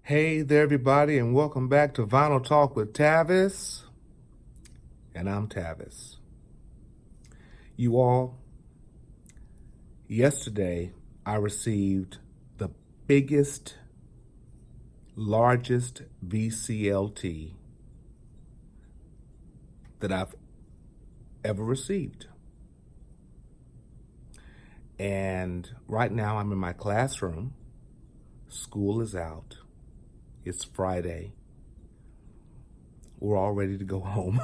Hey there, everybody, and welcome back to Vinyl Talk with Tavis. And I'm Tavis. You all, yesterday I received the biggest, largest VCLT that I've ever received. And right now I'm in my classroom. School is out. It's Friday. We're all ready to go home.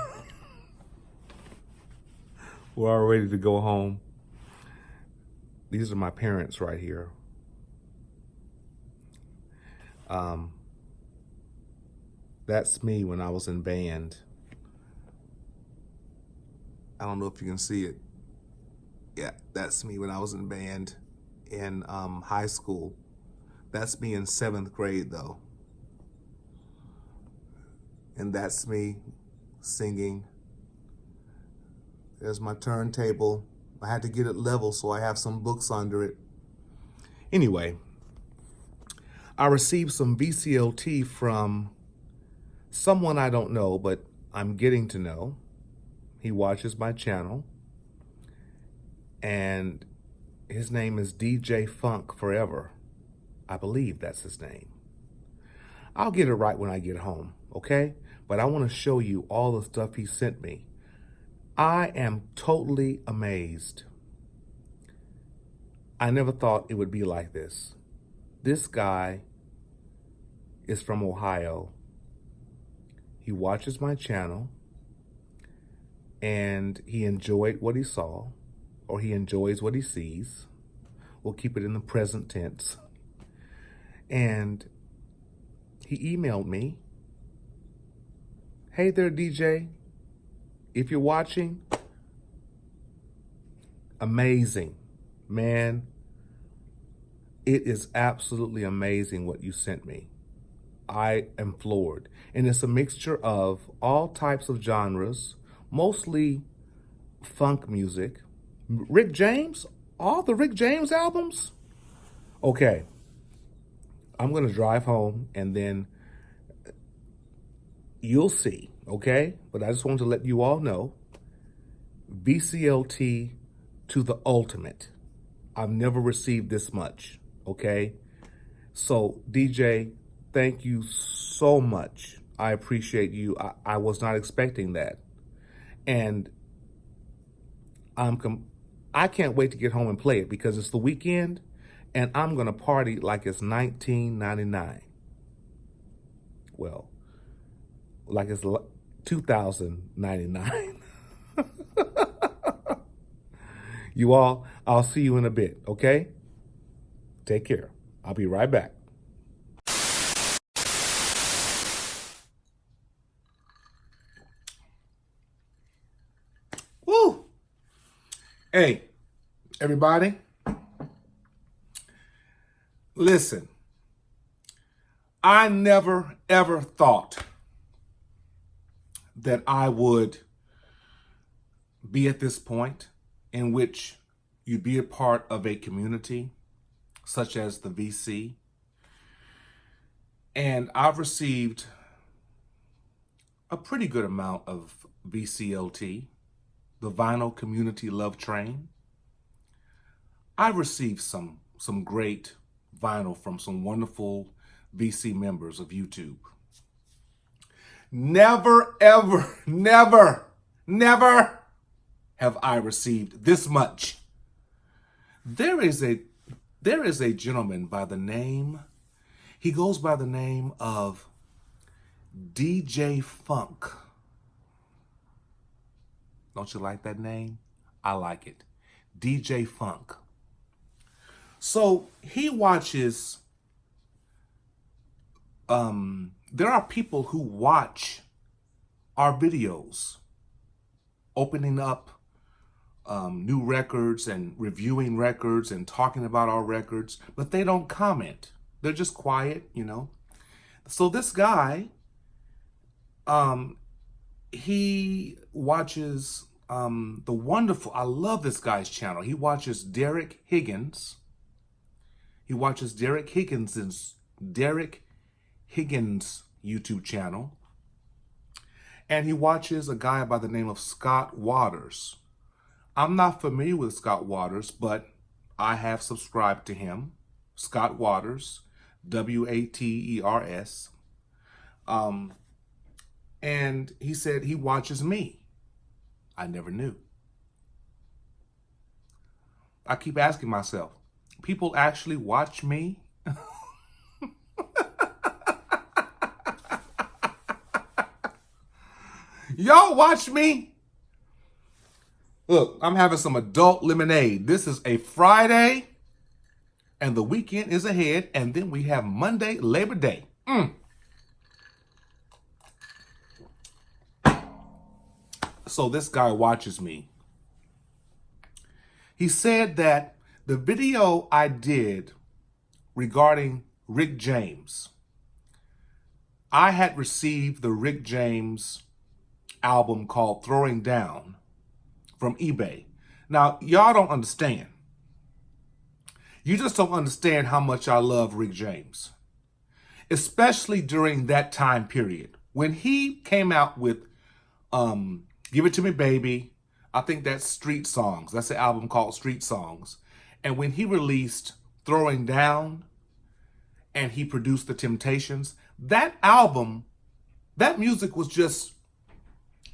We're all ready to go home. These are my parents right here. That's me when I was in band. I don't know if you can see it. Yeah, that's me when I was in band in high school. That's me in 7th grade though. And that's me singing. There's my turntable. I had to get it level so I have some books under it. Anyway, I received some VCLT from someone I don't know, but I'm getting to know. He watches my channel. And his name is DJ Funk Forever. I believe that's his name. I'll get it right when I get home, okay? But I want to show you all the stuff he sent me. I am totally amazed. I never thought it would be like this. This guy is from Ohio. He watches my channel and he enjoyed what he saw, or he enjoys what he sees. We'll keep it in the present tense. And he emailed me, "Hey there, DJ. If you're watching, amazing. Man, it is absolutely amazing what you sent me. I am floored." And it's a mixture of all types of genres, mostly funk music. Rick James, all the Rick James albums. Okay, I'm gonna drive home and then you'll see, okay? But I just want to let you all know, VCLT to the ultimate. I've never received this much, okay? So DJ, thank you so much. I appreciate you. I was not expecting that. And I can't wait to get home and play it because it's the weekend and I'm gonna party like it's 1999. Well, like it's 2099. You all, I'll see you in a bit, okay? Take care. I'll be right back. Woo! Hey, everybody. Listen, I never, ever thought that I would be at this point in which you'd be a part of a community such as the VC. And I've received a pretty good amount of VCLT, the Vinyl Community Love Train. I've received some great vinyl from some wonderful VC members of YouTube. Never, ever, never, never have I received this much. There is a gentleman by the name, he goes by the name of DJ Funk. Don't you like that name? I like it. DJ Funk. So he watches, there are people who watch our videos, opening up new records and reviewing records and talking about our records, but they don't comment. They're just quiet, you know. So this guy, he watches the wonderful, I love this guy's channel. He watches Derek Higgins. He watches Derek Higgins YouTube channel. And he watches a guy by the name of Scott Waters. I'm not familiar with Scott Waters, but I have subscribed to him. Scott Waters, Waters. And he said he watches me. I never knew. I keep asking myself, people actually watch me? Y'all watch me? Look, I'm having some adult lemonade. This is a Friday, and the weekend is ahead, and then we have Monday, Labor Day. So this guy watches me. He said that the video I did regarding Rick James, I had received the Rick James album called Throwing Down from eBay. Now, y'all don't understand. You just don't understand how much I love Rick James, especially during that time period. When he came out with Give It To Me Baby, I think that's Street Songs. That's the album called Street Songs. And when he released Throwing Down and he produced The Temptations, that album, that music was just,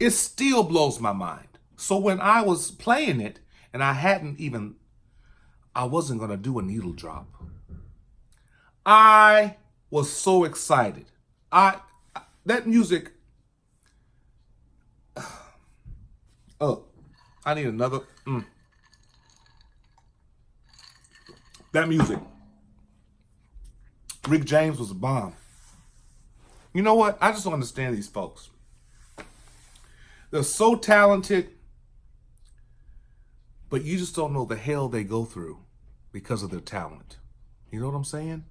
it still blows my mind. So when I was playing it and I wasn't going to do a needle drop, I was so excited. That music, oh, I need another. That music. Rick James was a bomb. You know what? I just don't understand these folks. They're so talented, but you just don't know the hell they go through because of their talent. You know what I'm saying?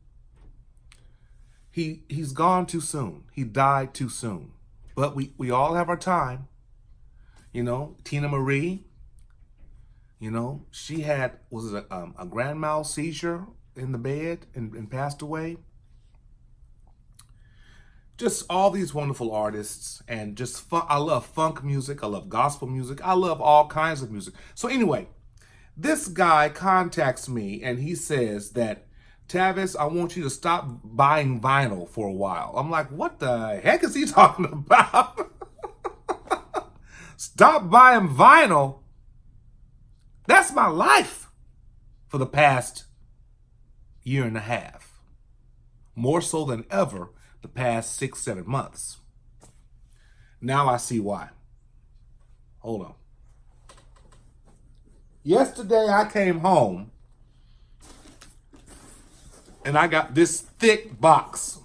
He's gone too soon. He died too soon. But we all have our time. You know, Tina Marie, you know, she had, was it a grand mal seizure in the bed and passed away. Just all these wonderful artists, and just I love funk music. I love gospel music. I love all kinds of music. So anyway, this guy contacts me and he says that, Tavis, I want you to stop buying vinyl for a while. I'm like, what the heck is he talking about? Stop buying vinyl? That's my life for the past year and a half. More so than ever the past 6-7 months. Now I see why. Hold on. Yesterday I came home and I got this thick box.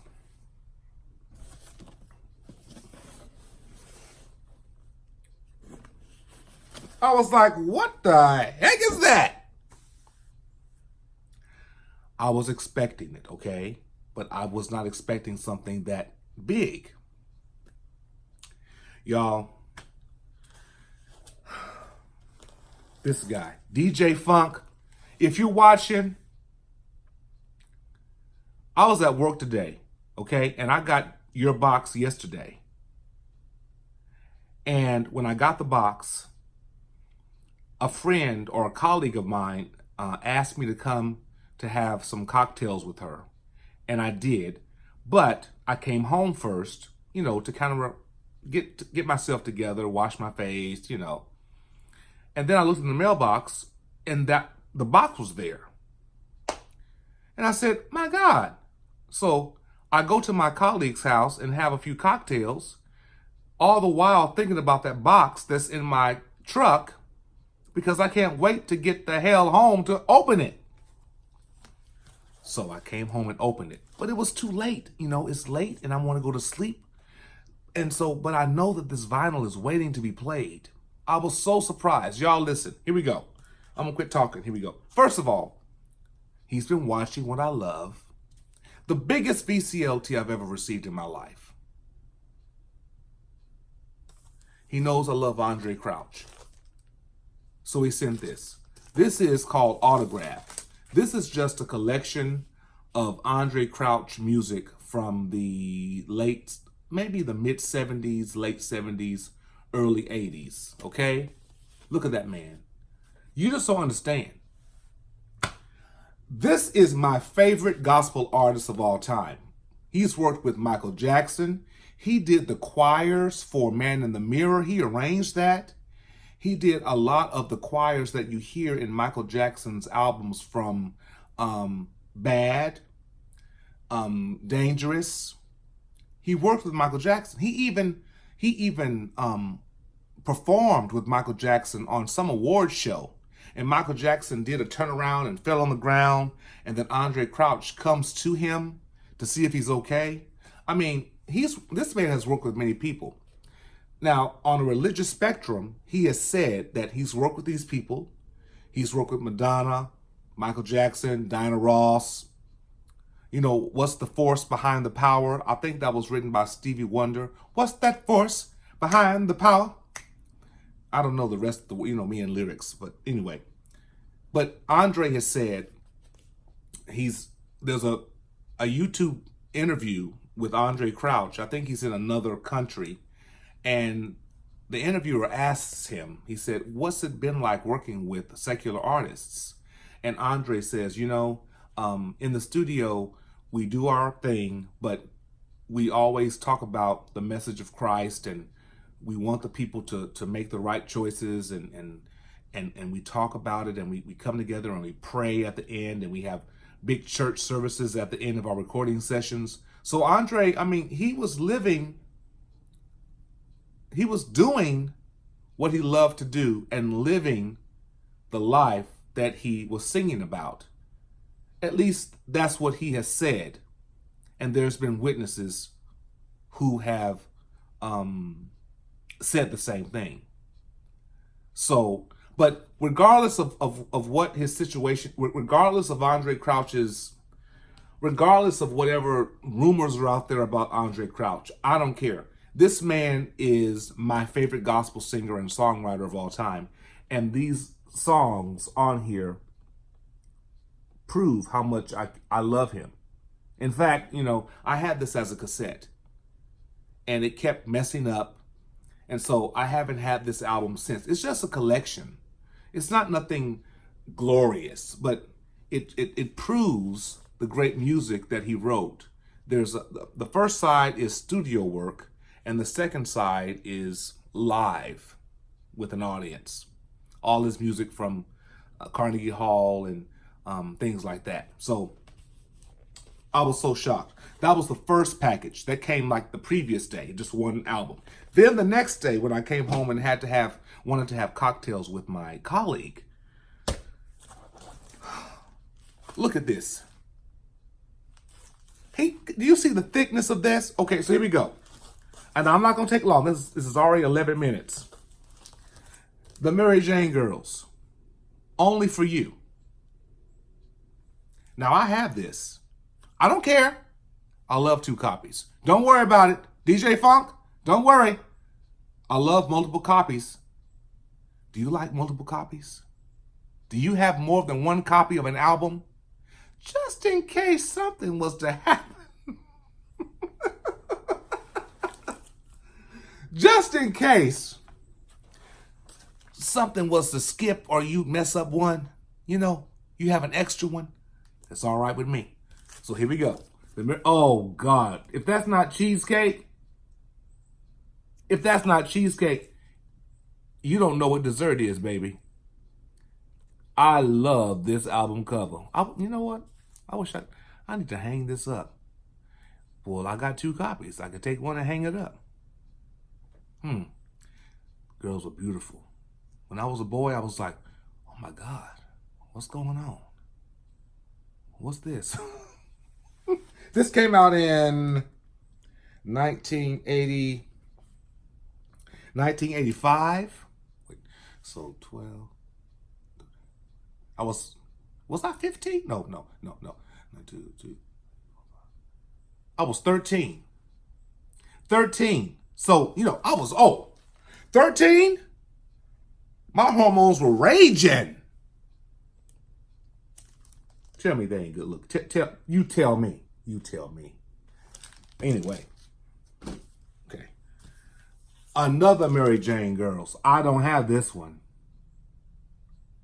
I was like, what the heck is that? I was expecting it, okay? But I was not expecting something that big. Y'all, this guy, DJ Funk, if you're watching, I was at work today, okay? And I got your box yesterday. And when I got the box, a friend or a colleague of mine asked me to come to have some cocktails with her. And I did. But I came home first, you know, to kind of get myself together, wash my face, you know. And then I looked in the mailbox and the box was there. And I said, my God. So I go to my colleague's house and have a few cocktails, all the while thinking about that box that's in my truck, because I can't wait to get the hell home to open it. So I came home and opened it. But it was too late. You know, it's late and I want to go to sleep. And so, but I know that this vinyl is waiting to be played. I was so surprised. Y'all listen. Here we go. I'm going to quit talking. Here we go. First of all, he's been watching what I love. The biggest VCLT I've ever received in my life. He knows I love Andre Crouch. So he sent this. This is called Autograph. This is just a collection of Andre Crouch music from the maybe the mid 70s, late 70s, early 80s, okay? Look at that man. You just don't understand. This is my favorite gospel artist of all time. He's worked with Michael Jackson. He did the choirs for Man in the Mirror. He arranged that. He did a lot of the choirs that you hear in Michael Jackson's albums from Bad, Dangerous. He worked with Michael Jackson. He even performed with Michael Jackson on some award show. And Michael Jackson did a turnaround and fell on the ground. And then Andre Crouch comes to him to see if he's okay. I mean, this man has worked with many people. Now, on a religious spectrum, he has said that he's worked with these people. He's worked with Madonna, Michael Jackson, Diana Ross. You know, what's the force behind the power? I think that was written by Stevie Wonder. What's that force behind the power? I don't know the rest of the, me and lyrics, but anyway. But Andre has said there's a YouTube interview with Andre Crouch. I think he's in another country. And the interviewer asks him, he said, what's it been like working with secular artists? And Andre says, in the studio, we do our thing, but we always talk about the message of Christ, and we want the people to make the right choices, and we talk about it, and we come together and we pray at the end, and we have big church services at the end of our recording sessions. So Andre, he was doing what he loved to do and living the life that he was singing about. At least that's what he has said. And there's been witnesses who have said the same thing. So, but regardless of what his situation, regardless of Andre Crouch's, regardless of whatever rumors are out there about Andre Crouch, I don't care. This man is my favorite gospel singer and songwriter of all time. And these songs on here prove how much I love him. In fact, I had this as a cassette and it kept messing up. And so I haven't had this album since. It's just a collection. It's not nothing glorious, but it proves the great music that he wrote. The first side is studio work, and the second side is live with an audience. All his music from Carnegie Hall and things like that. So I was so shocked. That was the first package that came like the previous day, just one album. Then the next day when I came home and wanted to have cocktails with my colleague, look at this. Hey, do you see the thickness of this? Okay, so here we go. And I'm not going to take long. This is already 11 minutes. The Mary Jane Girls. Only for You. Now, I have this. I don't care. I love 2 copies. Don't worry about it. DJ Funk, don't worry. I love multiple copies. Do you like multiple copies? Do you have more than 1 copy of an album? Just in case something was to happen. Just in case something was to skip or you mess up one, you have an extra one. That's all right with me. So here we go. Oh, God. If that's not cheesecake, you don't know what dessert is, baby. I love this album cover. You know what? I need to hang this up. Well, I got 2 copies. I could take one and hang it up. Girls were beautiful. When I was a boy, I was like, oh my God, what's going on? What's this? This came out in 1985. So 12. Was I 15? No. I was 13. 13. So, I was old. 13, my hormones were raging. Tell me they ain't good look. You tell me. You tell me. Anyway. Okay. Another Mary Jane Girls. I don't have this one.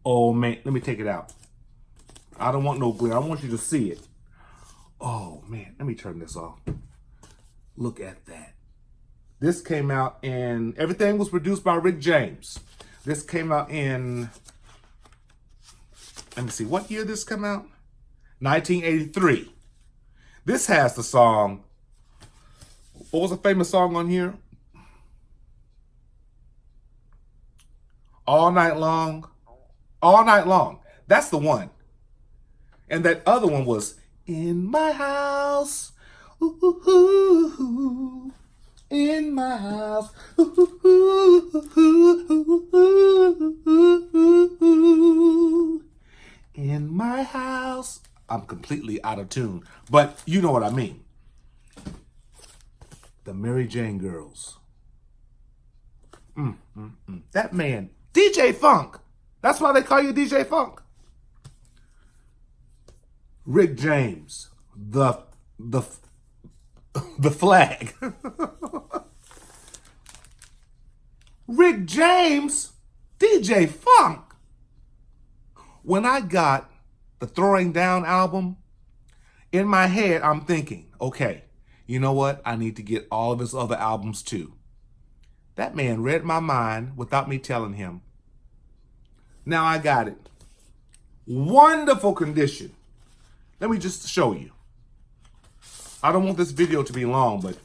Oh, man. Let me take it out. I don't want no glare. I want you to see it. Oh, man. Let me turn this off. Look at that. This came out in... Everything was produced by Rick James. This came out in... Let me see. What year did this come out? 1983. This has the song... What was a famous song on here? All Night Long. All Night Long. That's the one. And that other one was In My House. Ooh, ooh, ooh, ooh. In my house. Ooh, ooh, ooh, ooh, ooh. In my house. I'm completely out of tune, but you know what I mean. The Mary Jane Girls. That man, DJ Funk. That's why they call you DJ Funk. Rick James, the flag. Rick James, DJ Funk. When I got the Throwing Down album, in my head, I'm thinking, okay, you know what? I need to get all of his other albums too. That man read my mind without me telling him. Now I got it. Wonderful condition. Let me just show you. I don't want this video to be long, but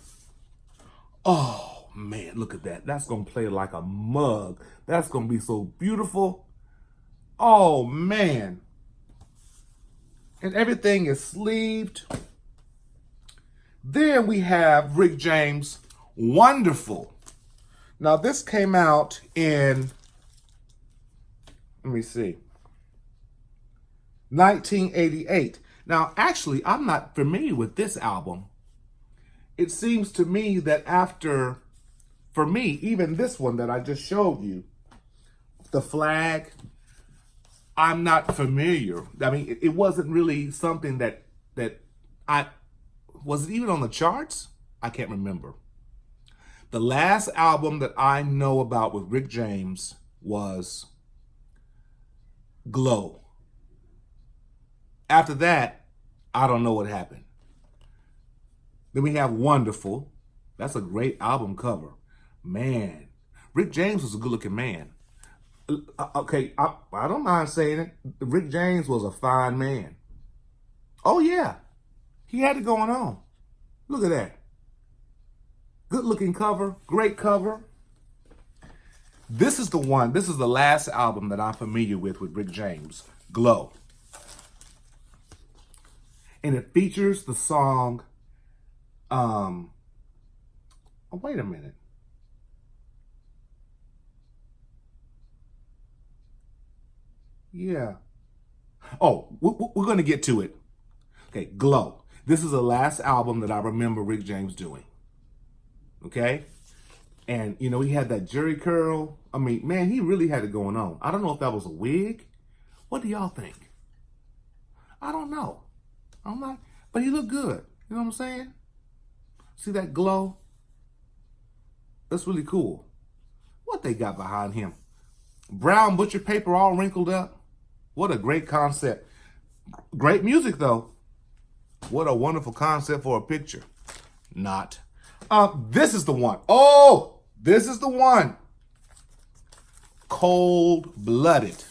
oh man, look at that. That's gonna play like a mug. That's gonna be so beautiful. Oh man. And everything is sleeved. Then we have Rick James, Wonderful. Now this came out in, let me see, 1988. Now actually, I'm not familiar with this album. It seems to me that after, for me, even this one that I just showed you, The Flag, I'm not familiar. I mean, it wasn't really something that was it even on the charts? I can't remember. The last album that I know about with Rick James was Glow. After that, I don't know what happened. Then we have Wonderful. That's a great album cover. Man, Rick James was a good-looking man. Okay, I don't mind saying it. Rick James was a fine man. Oh, yeah. He had it going on. Look at that. Good-looking cover. Great cover. This is the one. This is the last album that I'm familiar with Rick James. Glow. And it features the song... Oh, wait a minute. Yeah. Oh, we're going to get to it. Okay, Glow. This is the last album that I remember Rick James doing. Okay? And, you know, he had that jerry curl. I mean, man, he really had it going on. I don't know if that was a wig. What do y'all think? I don't know. I'm not, but he looked good. You know what I'm saying? See that glow? That's really cool. What they got behind him? Brown butcher paper all wrinkled up. What a great concept. Great music, though. What a wonderful concept for a picture. Not. This is the one. Oh, this is the one. Cold-Blooded.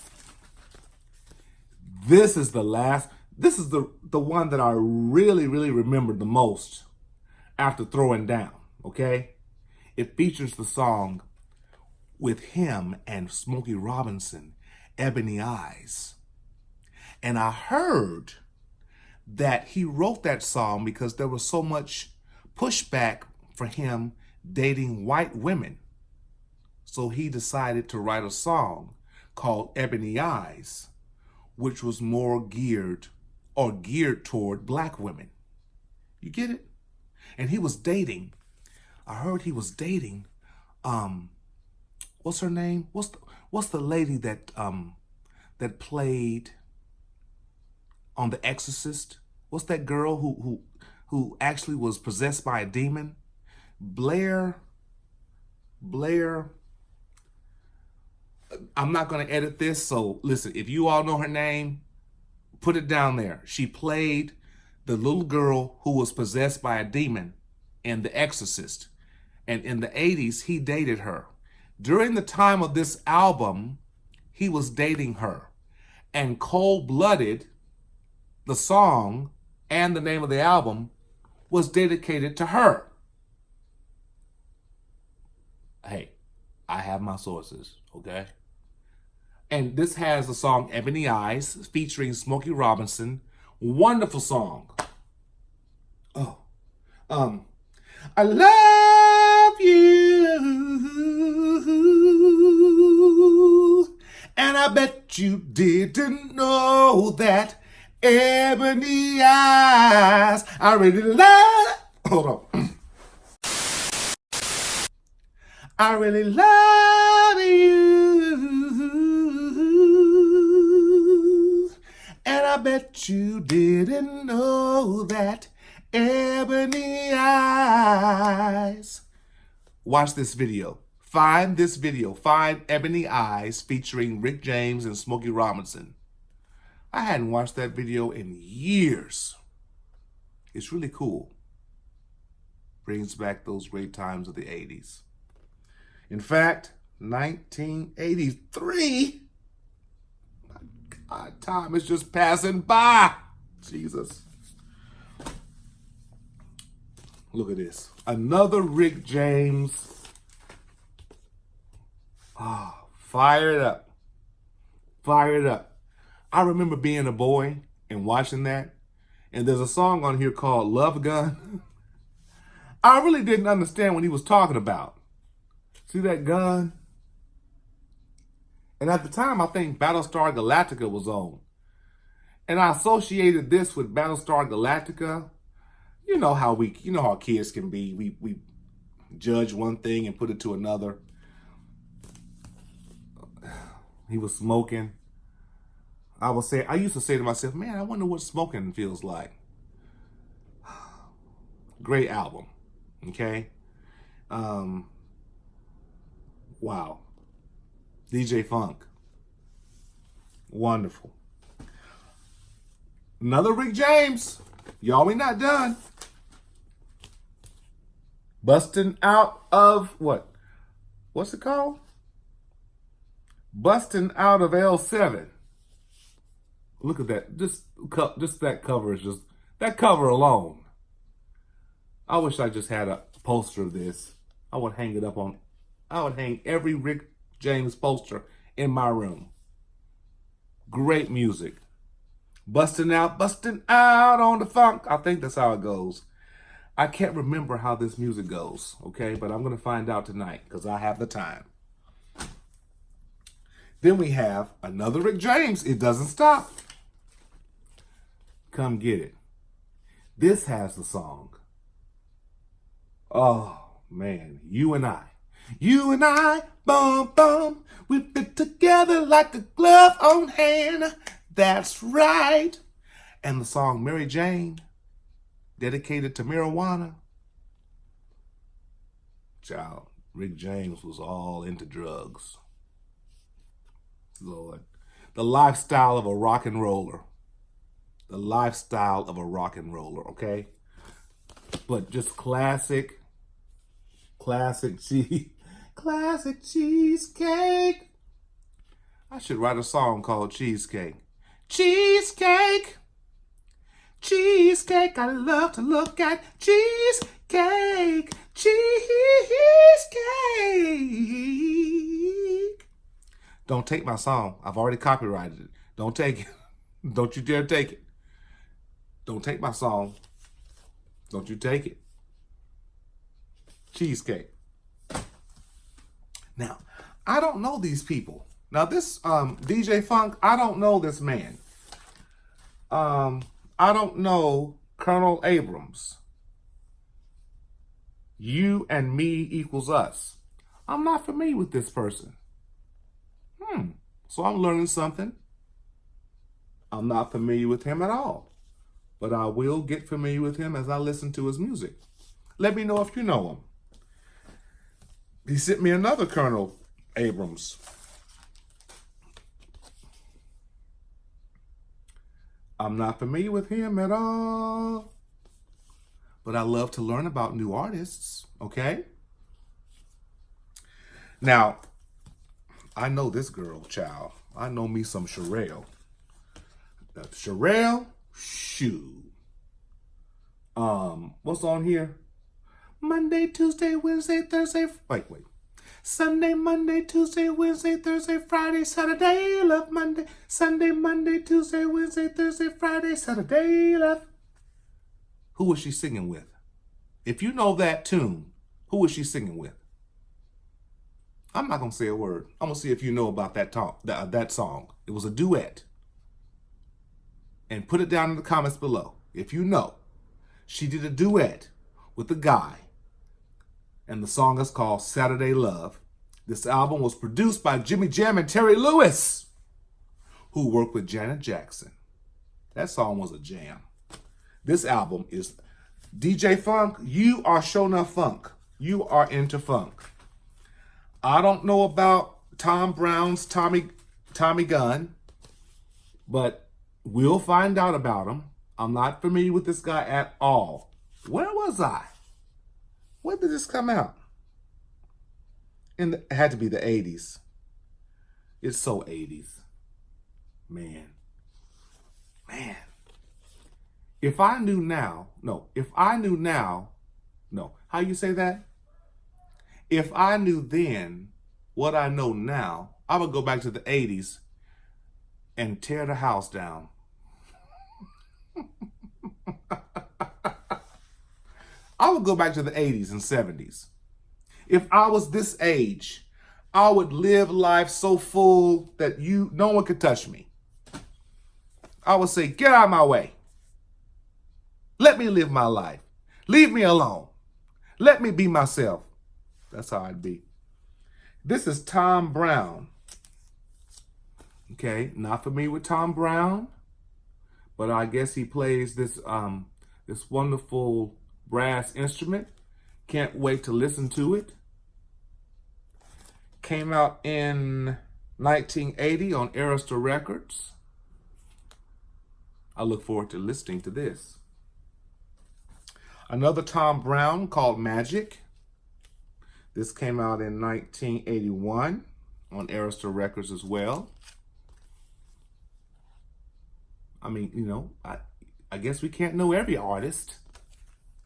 This is the last. This is the one that I really, really remembered the most after Throwing Down, okay? It features the song with him and Smokey Robinson, Ebony Eyes. And I heard that he wrote that song because there was so much pushback for him dating white women. So he decided to write a song called Ebony Eyes, which was more geared toward black women. You get it? And he was dating, I heard he was dating, what's her name? What's the lady that that played on The Exorcist? What's that girl who actually was possessed by a demon? Blair. I'm not going to edit this, so listen, if you all know her name, put it down there. She played the little girl who was possessed by a demon in The Exorcist. And in the 80s, he dated her. During the time of this album, he was dating her. And Cold Blooded, the song and the name of the album, was dedicated to her. Hey, I have my sources, okay? And this has the song Ebony Eyes featuring Smokey Robinson. Wonderful song. Oh, I love you, and I bet you didn't know that. Ebony Eyes, I really love. Hold on. I really love you, and I bet you didn't know that. Ebony Eyes. Watch this video. Find this video. Find Ebony Eyes featuring Rick James and Smokey Robinson. I hadn't watched that video in years. It's really cool. Brings back those great times of the 80s. In fact, 1983. My God, time is just passing by. Jesus. Look at this. Another Rick James. Fire it up. Fire it up. I remember being a boy and watching that. And there's a song on here called Love Gun. I really didn't understand what he was talking about. See that gun? And at the time, I think Battlestar Galactica was on. And I associated this with Battlestar Galactica. You know how kids can be. We judge one thing and put it to another. He was smoking. I used to say to myself, man, I wonder what smoking feels like. Great album. Okay. Wow. DJ Funk. Wonderful. Another Rick James. Y'all, we not done. Busting out of what? What's it called? Busting out of L7. Look at that. Just that cover is that cover alone. I wish I just had a poster of this. I would hang every Rick James poster in my room. Great music. Busting out on the funk. I think that's how it goes. I can't remember how this music goes, okay? But I'm going to find out tonight because I have the time. Then we have another Rick James. It doesn't stop. Come get it. This has the song. Oh, man. You and I, bum, bum. We fit together like a glove on hand. That's right. And the song Mary Jane, dedicated to marijuana. Child, Rick James was all into drugs. Lord. The lifestyle of a rock and roller. The lifestyle of a rock and roller, okay? But just classic cheesecake. I should write a song called Cheesecake. Cheesecake, I love to look at cheesecake, cheesecake. Don't take my song. I've already copyrighted it. Don't take it. Don't you dare take it. Don't take my song. Don't you take it. Cheesecake. Now, I don't know these people. Now, this DJ Funk, I don't know this man. I don't know Colonel Abrams. You and me equals us. I'm not familiar with this person. So I'm learning something. I'm not familiar with him at all, but I will get familiar with him as I listen to his music. Let me know if you know him. He sent me another Colonel Abrams. I'm not familiar with him at all, but I love to learn about new artists, okay? Now, I know this girl, child. I know me some Sherelle. Sherelle, shoo. What's on here? Monday, Tuesday, Wednesday, Thursday. Wait. Sunday, Monday, Tuesday, Wednesday, Thursday, Friday, Saturday, love Monday. Sunday, Monday, Tuesday, Wednesday, Thursday, Friday, Saturday, love. Who was she singing with? If you know that tune, who was she singing with? I'm not going to say a word. I'm going to see if you know about that song. It was a duet. And put it down in the comments below. If you know, she did a duet with a guy. And the song is called Saturday Love. This album was produced by Jimmy Jam and Terry Lewis, who worked with Janet Jackson. That song was a jam. This album is DJ Funk. You are sure enough funk. You are into funk. I don't know about Tom Brown's Tommy Gunn, but we'll find out about him. I'm not familiar with this guy at all. Where was I? When did this come out? It had to be the 80s. It's so 80s. Man. If I knew now, how you say that? If I knew then what I know now, I would go back to the 80s and tear the house down. I would go back to the 80s and 70s. If I was this age, I would live life so full that no one could touch me. I would say, get out of my way. Let me live my life. Leave me alone. Let me be myself. That's how I'd be. This is Tom Brown. Okay, not familiar with Tom Brown, but I guess he plays this wonderful brass instrument. Can't wait to listen to it. Came out in 1980 on Arista Records. I look forward to listening to this. Another Tom Brown called Magic. This came out in 1981 on Arista Records as well. I mean, I guess we can't know every artist,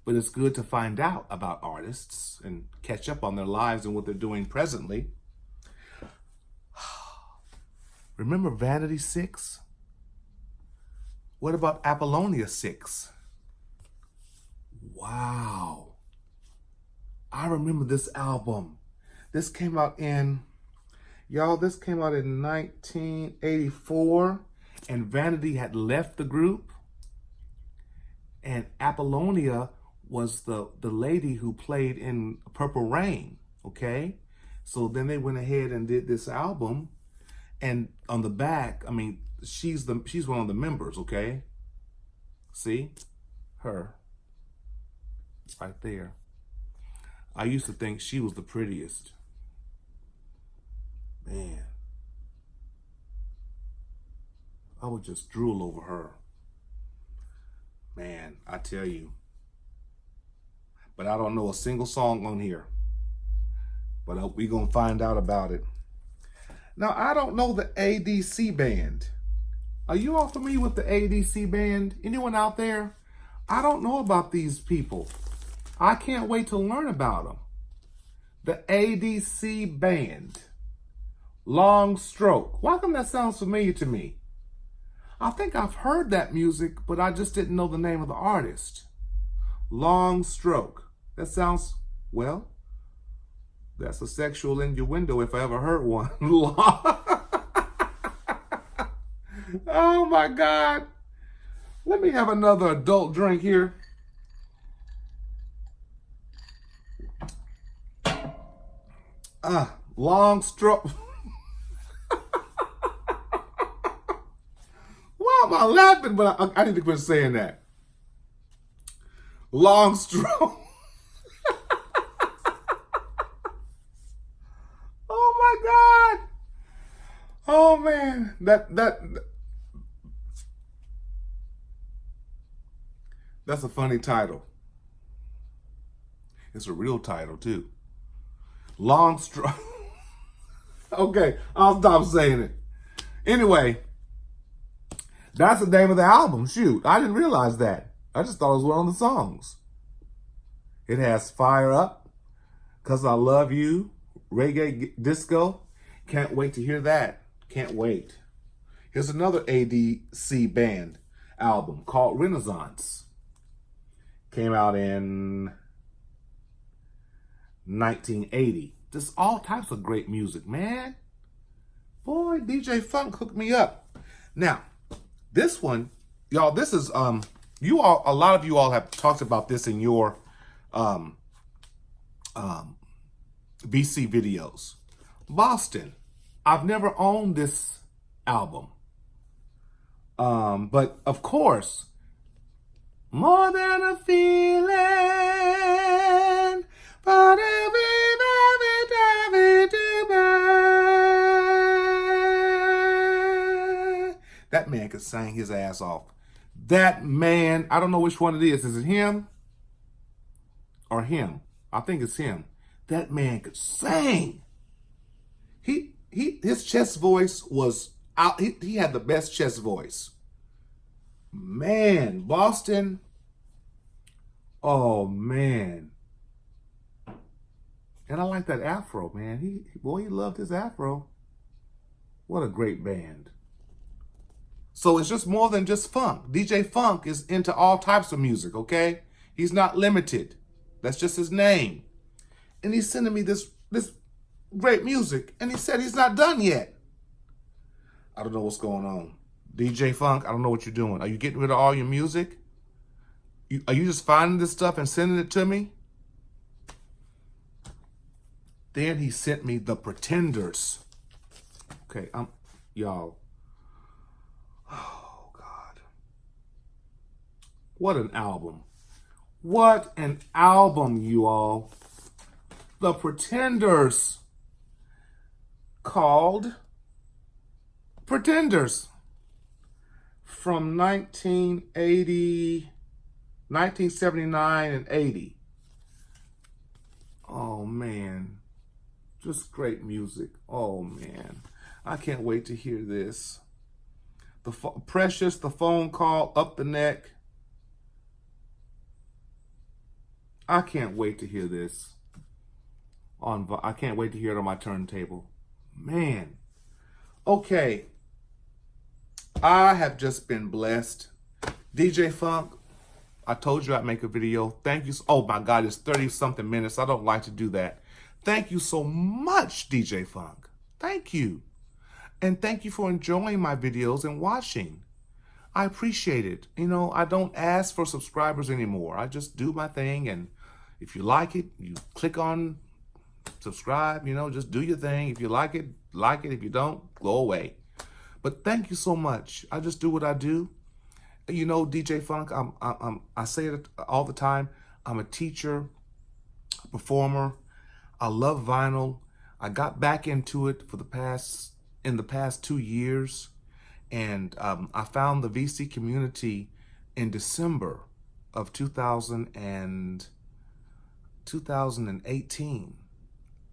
but it's good to find out about artists and catch up on their lives and what they're doing presently. Remember Vanity 6? What about Apollonia 6? Wow. I remember this album. This came out in 1984, and Vanity had left the group, and Apollonia was the lady who played in Purple Rain, okay? So then they went ahead and did this album, and on the back, I mean, she's one of the members, okay? See? Her. Right there. I used to think she was the prettiest. Man. I would just drool over her. Man, I tell you. But I don't know a single song on here. But we're going to find out about it. Now, I don't know the ADC band. Are you all familiar with the ADC band? Anyone out there? I don't know about these people. I can't wait to learn about them. The ADC band. Long Stroke. Why come that sounds familiar to me? I think I've heard that music, but I just didn't know the name of the artist. Long Stroke. That sounds, well, that's a sexual innuendo if I ever heard one. Oh my God. Let me have another adult drink here. Long Stroke. Why am on laughing, but I need to quit saying that. Long stroke. Oh my God. Oh man. That's a funny title. It's a real title too. Long stroke. Okay, I'll stop saying it. Anyway, that's the name of the album. Shoot, I didn't realize that. I just thought it was one of the songs. It has Fire Up, Cause I Love You, Reggae Disco. Can't wait to hear that. Can't wait. Here's another ADC band album called Renaissance. Came out in 1980. Just all types of great music, man. Boy, DJ Funk hooked me up. Now, this one, y'all, this is you all, a lot of you all have talked about this in your BC videos. Boston. I've never owned this album. But of course, more than a feeling, but that man could sing his ass off. That man, I don't know which one it is. Is it him or him? I think it's him. That man could sing. His chest voice was out. He had the best chest voice. Man, Boston. Oh man. And I like that afro, man. He loved his afro. What a great band. So it's just more than just funk. DJ Funk is into all types of music, okay? He's not limited. That's just his name. And he's sending me this great music, and he said he's not done yet. I don't know what's going on. DJ Funk, I don't know what you're doing. Are you getting rid of all your music? Are you just finding this stuff and sending it to me? Then he sent me The Pretenders. Okay, y'all. Oh, God. What an album. What an album, you all. The Pretenders. Called Pretenders. From 1979 and 80. Oh, man. Just great music. Oh, man. I can't wait to hear this. Precious, The Phone Call, Up the Neck. I can't wait to hear this. I can't wait to hear it on my turntable. Man. Okay. I have just been blessed. DJ Funk, I told you I'd make a video. Thank you. Oh my God, it's 30-something minutes. I don't like to do that. Thank you so much, DJ Funk. Thank you. And thank you for enjoying my videos and watching. I appreciate it. You know, I don't ask for subscribers anymore. I just do my thing, and if you like it, you click on subscribe, you know, just do your thing. If you like it, like it. If you don't, go away. But thank you so much. I just do what I do. You know, DJ Funk, I say it all the time. I'm a teacher, a performer. I love vinyl. I got back into it in the past 2 years. And I found the VC community in December of 2018.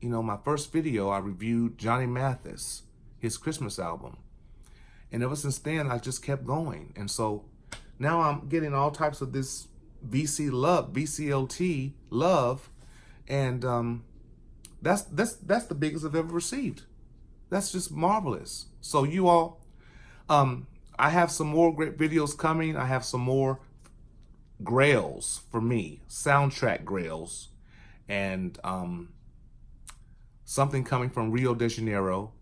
You know, my first video, I reviewed Johnny Mathis, his Christmas album. And ever since then, I just kept going. And so now I'm getting all types of this VCLT love. And that's the biggest I've ever received. That's just marvelous. So you all, I have some more great videos coming. I have some more grails for me, soundtrack grails, and something coming from Rio de Janeiro.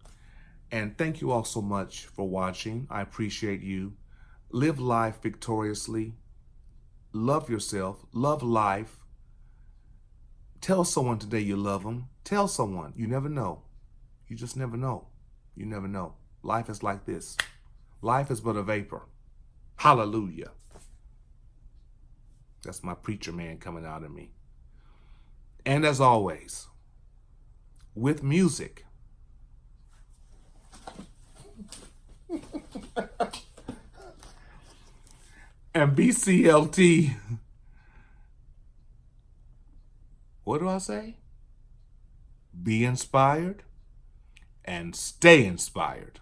And thank you all so much for watching. I appreciate you. Live life victoriously. Love yourself. Love life. Tell someone today you love them. Tell someone. You never know. You just never know. You never know. Life is like this. Life is but a vapor. Hallelujah. That's my preacher man coming out of me. And as always, with music, and VCLT, what do I say? Be inspired and stay inspired.